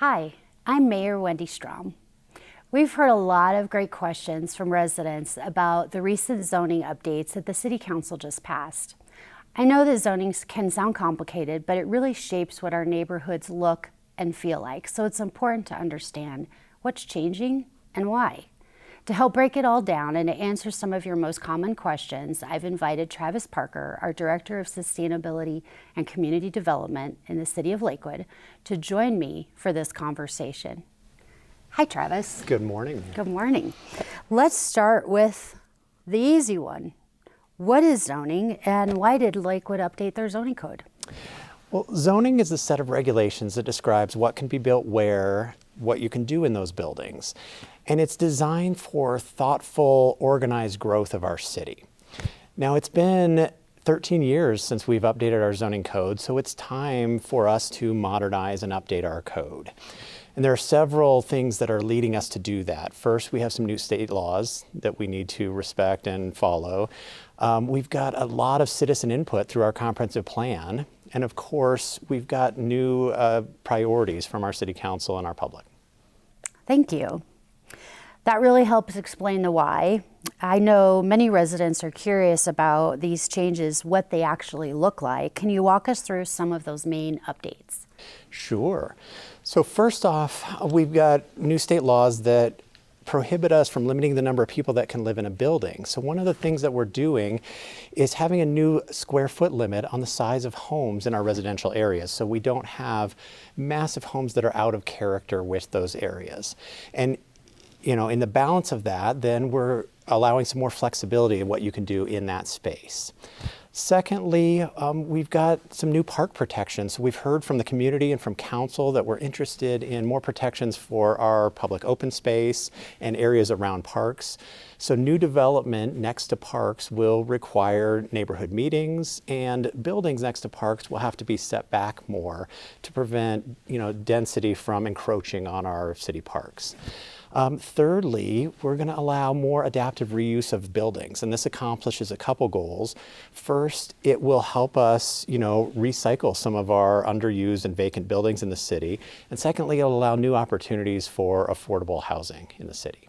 Hi, I'm Mayor Wendi Strom. We've heard a lot of great questions from residents about the recent zoning updates that the City Council just passed. I know that zoning can sound complicated, but it really shapes what our neighborhoods look and feel like, so it's important to understand what's changing and why. To help break it all down and to answer some of your most common questions, I've invited Travis Parker, our Director of Sustainability and Community Development in the City of Lakewood, to join me for this conversation. Hi, Travis. Good morning. Good morning. Let's start with the easy one. What is zoning, and why did Lakewood update their zoning code? Well, zoning is a set of regulations that describes what can be built where, what you can do in those buildings. And it's designed for thoughtful, organized growth of our city. Now, it's been 13 years since we've updated our zoning code, so it's time for us to modernize and update our code. And there are several things that are leading us to do that. First, we have some new state laws that we need to respect and follow. We've got a lot of citizen input through our comprehensive plan. And of course, we've got new priorities from our City Council and our public. Thank you. That really helps explain the why. I know many residents are curious about these changes, what they actually look like. Can you walk us through some of those main updates? Sure. So first off, we've got new state laws that prohibit us from limiting the number of people that can live in a building. So one of the things that we're doing is having a new square foot limit on the size of homes in our residential areas. So we don't have massive homes that are out of character with those areas. And in the balance of that, then we're allowing some more flexibility in what you can do in that space. Secondly, we've got some new park protections. We've heard from the community and from council that we're interested in more protections for our public open space and areas around parks. So new development next to parks will require neighborhood meetings, and buildings next to parks will have to be set back more to prevent, density from encroaching on our city parks. Thirdly, we're going to allow more adaptive reuse of buildings, and this accomplishes a couple goals. First, it will help us, recycle some of our underused and vacant buildings in the city. And secondly, it'll allow new opportunities for affordable housing in the city.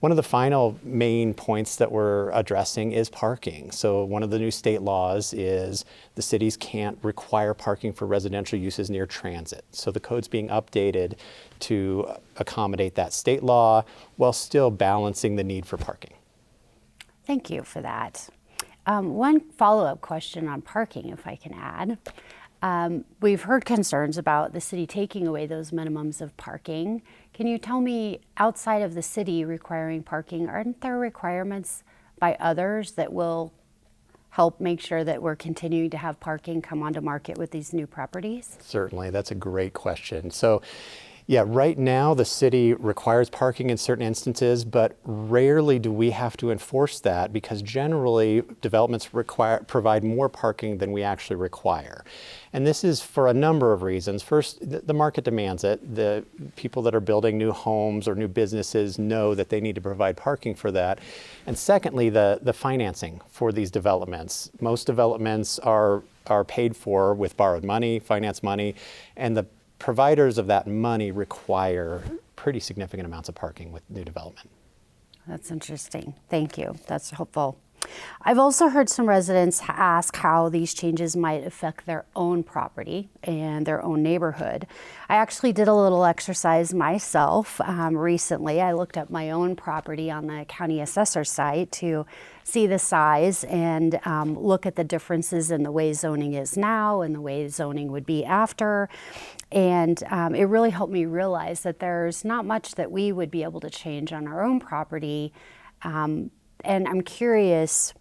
One of the final main points that we're addressing is parking. So one of the new state laws is the cities can't require parking for residential uses near transit. So the code's being updated to accommodate that state law while still balancing the need for parking. Thank you for that. One follow-up question on parking, if I can add. We've heard concerns about the city taking away those minimums of parking. Can you tell me, outside of the city requiring parking, aren't there requirements by others that will help make sure that we're continuing to have parking come onto market with these new properties? Certainly, that's a great question. So, yeah, right now the city requires parking in certain instances, but rarely do we have to enforce that because generally developments provide more parking than we actually require. And this is for a number of reasons. First, the market demands it. The people that are building new homes or new businesses know that they need to provide parking for that. And secondly, the financing for these developments. Most developments are paid for with borrowed money, finance money, and the providers of that money require pretty significant amounts of parking with new development. That's interesting. Thank you. That's helpful. I've also heard some residents ask how these changes might affect their own property and their own neighborhood. I actually did a little exercise myself recently. I looked up my own property on the county assessor site to see the size and look at the differences in the way zoning is now and the way zoning would be after. And it really helped me realize that there's not much that we would be able to change on our own property. And I'm curious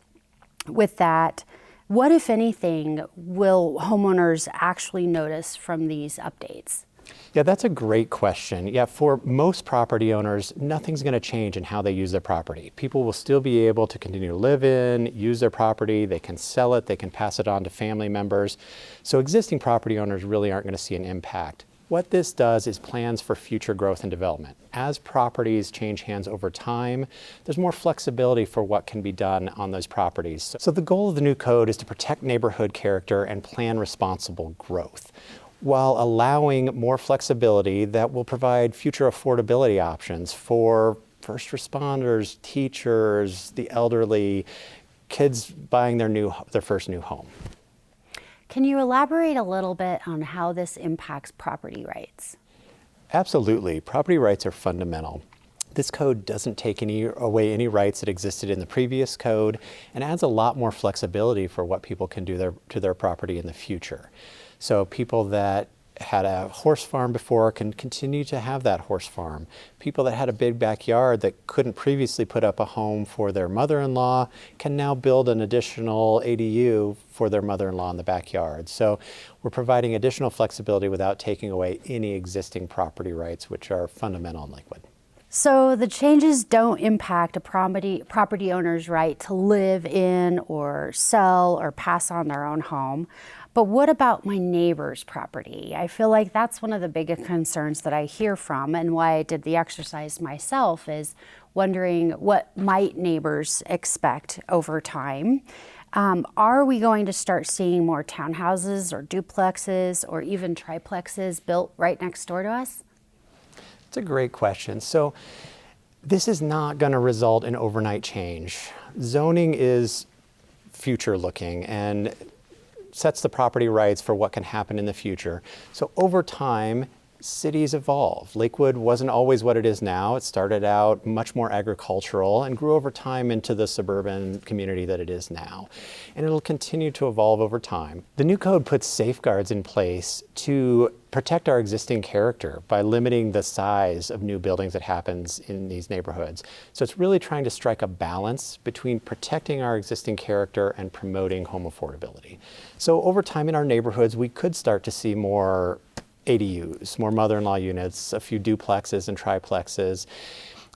with that, what, if anything, will homeowners actually notice from these updates? Yeah, that's a great question. Yeah, for most property owners, nothing's going to change in how they use their property. People will still be able to continue to live in, use their property, they can sell it, they can pass it on to family members. So existing property owners really aren't going to see an impact. What this does is plans for future growth and development. As properties change hands over time, there's more flexibility for what can be done on those properties. So the goal of the new code is to protect neighborhood character and plan responsible growth. while allowing more flexibility that will provide future affordability options for first responders, teachers, the elderly, kids buying their first new home. Can you elaborate a little bit on how this impacts property rights? Absolutely. Property rights are fundamental. This code doesn't take away any rights that existed in the previous code and adds a lot more flexibility for what people can do to their property in the future. So people that had a horse farm before can continue to have that horse farm. People that had a big backyard that couldn't previously put up a home for their mother-in-law can now build an additional ADU for their mother-in-law in the backyard. So we're providing additional flexibility without taking away any existing property rights, which are fundamental in Lakewood. So the changes don't impact a property owner's right to live in or sell or pass on their own home. But what about my neighbor's property? I feel like that's one of the biggest concerns that I hear from, and why I did the exercise myself is wondering what might neighbors expect over time. Are we going to start seeing more townhouses or duplexes or even triplexes built right next door to us? It's a great question. So this is not going to result in overnight change. Zoning is future looking and sets the property rights for what can happen in the future. So over time, cities evolve. Lakewood wasn't always what it is now. It started out much more agricultural and grew over time into the suburban community that it is now. And it'll continue to evolve over time. The new code puts safeguards in place to protect our existing character by limiting the size of new buildings that happens in these neighborhoods. So it's really trying to strike a balance between protecting our existing character and promoting home affordability. So over time in our neighborhoods, we could start to see more ADUs, more mother-in-law units, a few duplexes and triplexes.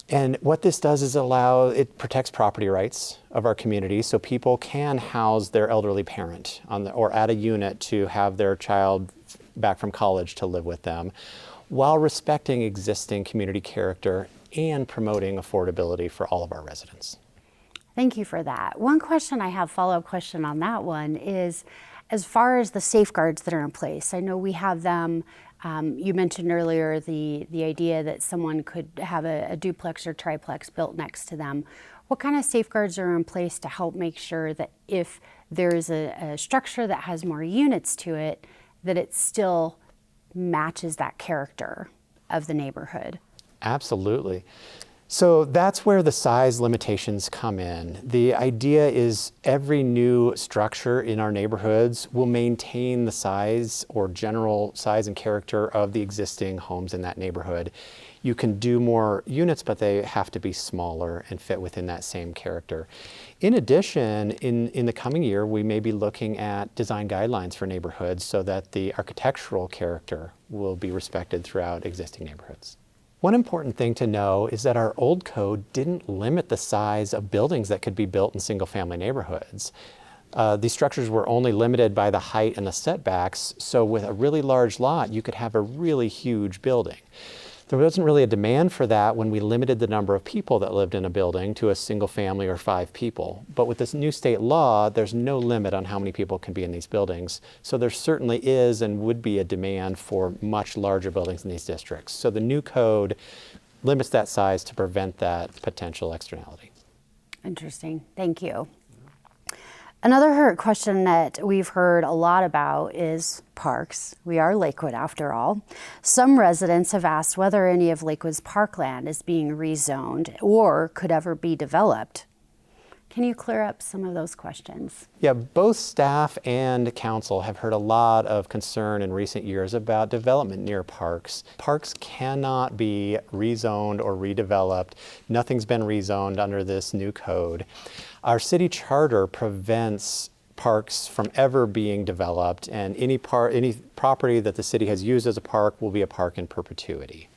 And what this does is it protects property rights of our community, so people can house their elderly parent or add a unit to have their child back from college to live with them, while respecting existing community character and promoting affordability for all of our residents. Thank you for that. One question I have, follow-up question on that one, is as far as the safeguards that are in place. I know we have them. You mentioned earlier the idea that someone could have a duplex or triplex built next to them. What kind of safeguards are in place to help make sure that if there's a structure that has more units to it, that it still matches that character of the neighborhood? Absolutely. So that's where the size limitations come in. The idea is every new structure in our neighborhoods will maintain the size or general size and character of the existing homes in that neighborhood. You can do more units, but they have to be smaller and fit within that same character. In addition, in the coming year, we may be looking at design guidelines for neighborhoods so that the architectural character will be respected throughout existing neighborhoods. One important thing to know is that our old code didn't limit the size of buildings that could be built in single-family neighborhoods. These structures were only limited by the height and the setbacks, so with a really large lot, you could have a really huge building. There wasn't really a demand for that when we limited the number of people that lived in a building to a single family or 5 people. But with this new state law, there's no limit on how many people can be in these buildings. So there certainly is and would be a demand for much larger buildings in these districts. So the new code limits that size to prevent that potential externality. Interesting. Thank you. Another question that we've heard a lot about is parks. We are Lakewood after all. Some residents have asked whether any of Lakewood's parkland is being rezoned or could ever be developed. Can you clear up some of those questions? Yeah, both staff and council have heard a lot of concern in recent years about development near parks. Parks cannot be rezoned or redeveloped. Nothing's been rezoned under this new code. Our city charter prevents parks from ever being developed, and any property that the city has used as a park will be a park in perpetuity.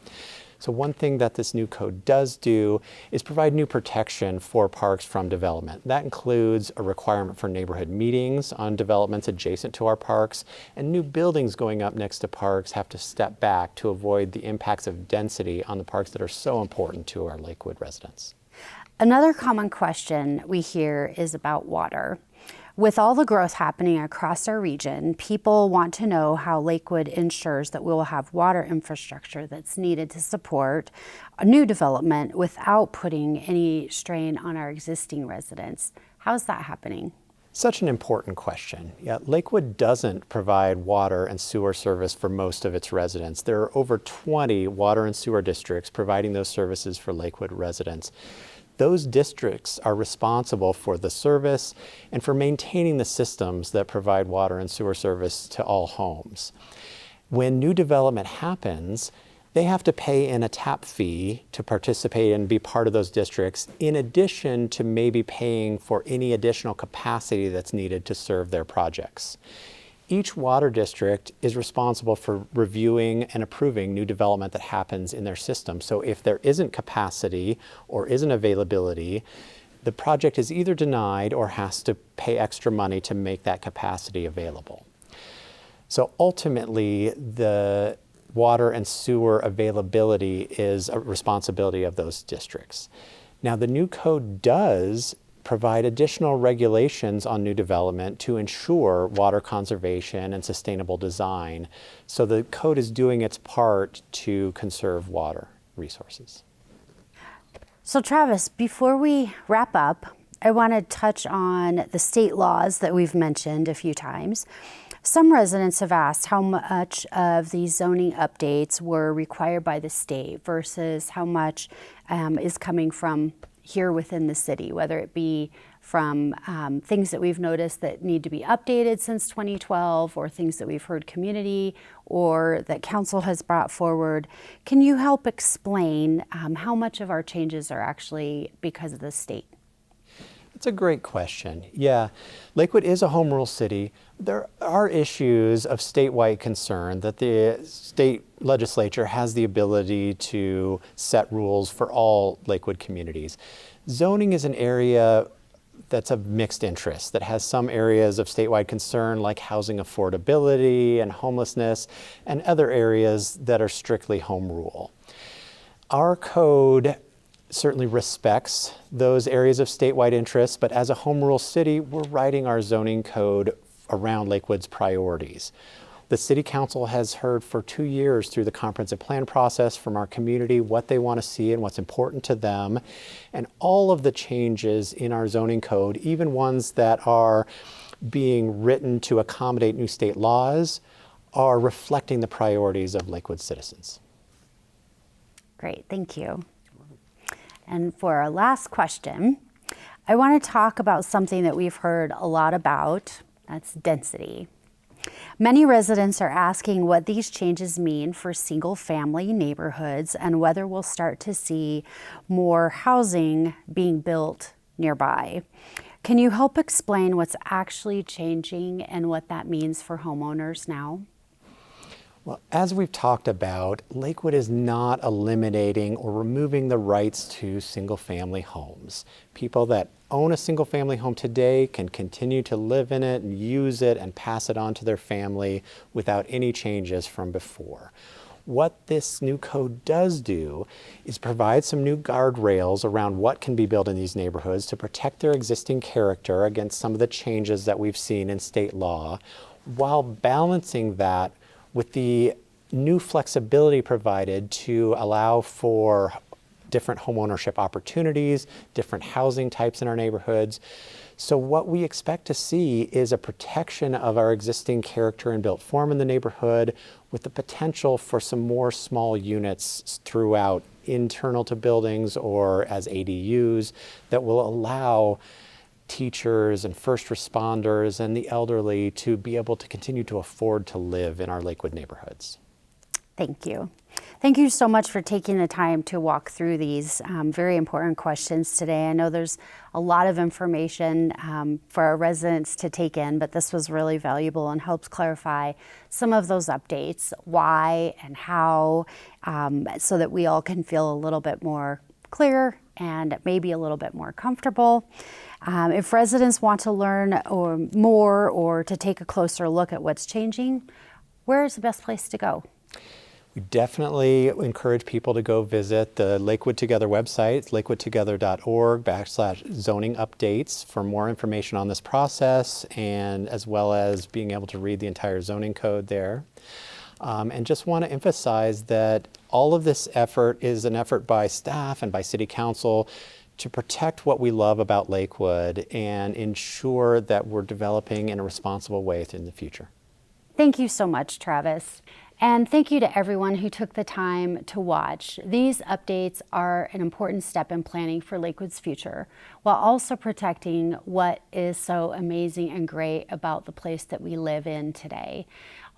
So one thing that this new code does do is provide new protection for parks from development. That includes a requirement for neighborhood meetings on developments adjacent to our parks, and new buildings going up next to parks have to step back to avoid the impacts of density on the parks that are so important to our Lakewood residents. Another common question we hear is about water. With all the growth happening across our region, people want to know how Lakewood ensures that we will have water infrastructure that's needed to support a new development without putting any strain on our existing residents. How's that happening? Such an important question. Yeah, Lakewood doesn't provide water and sewer service for most of its residents. There are over 20 water and sewer districts providing those services for Lakewood residents. Those districts are responsible for the service and for maintaining the systems that provide water and sewer service to all homes. When new development happens, they have to pay in a tap fee to participate and be part of those districts, in addition to maybe paying for any additional capacity that's needed to serve their projects. Each water district is responsible for reviewing and approving new development that happens in their system. So if there isn't capacity or isn't availability, the project is either denied or has to pay extra money to make that capacity available. So ultimately, the water and sewer availability is a responsibility of those districts. Now, the new code does provide additional regulations on new development to ensure water conservation and sustainable design. So the code is doing its part to conserve water resources. So Travis, before we wrap up, I want to touch on the state laws that we've mentioned a few times. Some residents have asked how much of these zoning updates were required by the state versus how much is coming from here within the city, whether it be from things that we've noticed that need to be updated since 2012 or things that we've heard community or that council has brought forward. Can you help explain how much of our changes are actually because of the state? That's a great question. Yeah, Lakewood is a home rule city. There are issues of statewide concern that the state legislature has the ability to set rules for all Lakewood communities. Zoning is an area that's of mixed interest, that has some areas of statewide concern like housing affordability and homelessness, and other areas that are strictly home rule. Our code certainly respects those areas of statewide interest, but as a home rule city, we're writing our zoning code around Lakewood's priorities. The City Council has heard for 2 years through the comprehensive plan process from our community what they want to see and what's important to them. And all of the changes in our zoning code, even ones that are being written to accommodate new state laws, are reflecting the priorities of Lakewood citizens. Great, thank you. And for our last question, I want to talk about something that we've heard a lot about, that's density. Many residents are asking what these changes mean for single-family neighborhoods and whether we'll start to see more housing being built nearby. Can you help explain what's actually changing and what that means for homeowners now? Well, as we've talked about, Lakewood is not eliminating or removing the rights to single-family homes. People that own a single-family home today can continue to live in it and use it and pass it on to their family without any changes from before. What this new code does do is provide some new guardrails around what can be built in these neighborhoods to protect their existing character against some of the changes that we've seen in state law, while balancing that with the new flexibility provided to allow for different homeownership opportunities, different housing types in our neighborhoods. So what we expect to see is a protection of our existing character and built form in the neighborhood with the potential for some more small units throughout, internal to buildings or as ADUs, that will allow teachers and first responders and the elderly to be able to continue to afford to live in our Lakewood neighborhoods. Thank you. Thank you so much for taking the time to walk through these very important questions today. I know there's a lot of information for our residents to take in, but this was really valuable and helps clarify some of those updates, why and how, so that we all can feel a little bit more clear and maybe a little bit more comfortable. If residents want to learn more or to take a closer look at what's changing, where is the best place to go? We definitely encourage people to go visit the Lakewood Together website. It's lakewoodtogether.org/zoning updates for more information on this process, and as well as being able to read the entire zoning code there. And just want to emphasize that all of this effort is an effort by staff and by City Council to protect what we love about Lakewood and ensure that we're developing in a responsible way in the future. Thank you so much, Travis. And thank you to everyone who took the time to watch. These updates are an important step in planning for Lakewood's future, while also protecting what is so amazing and great about the place that we live in today.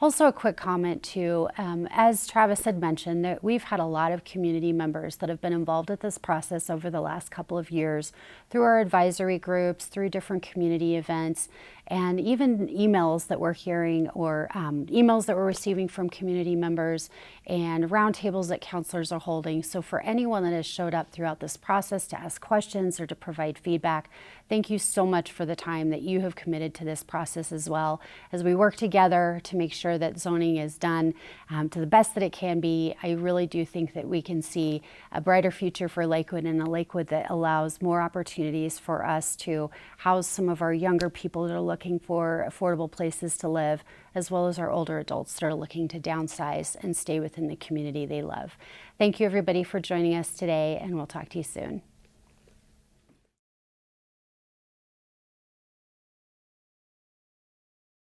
Also, a quick comment too, as Travis had mentioned, that we've had a lot of community members that have been involved with this process over the last couple of years through our advisory groups, through different community events, and even emails that we're hearing or emails that we're receiving from community members and roundtables that counselors are holding. So for anyone that has showed up throughout this process to ask questions or to provide feedback, thank you so much for the time that you have committed to this process as well as we work together to make sure that zoning is done to the best that it can be. I really do think that we can see a brighter future for Lakewood, and a Lakewood that allows more opportunities for us to house some of our younger people that are looking for affordable places to live, as well as our older adults that are looking to downsize and stay within the community they love. Thank you everybody for joining us today, and we'll talk to you soon.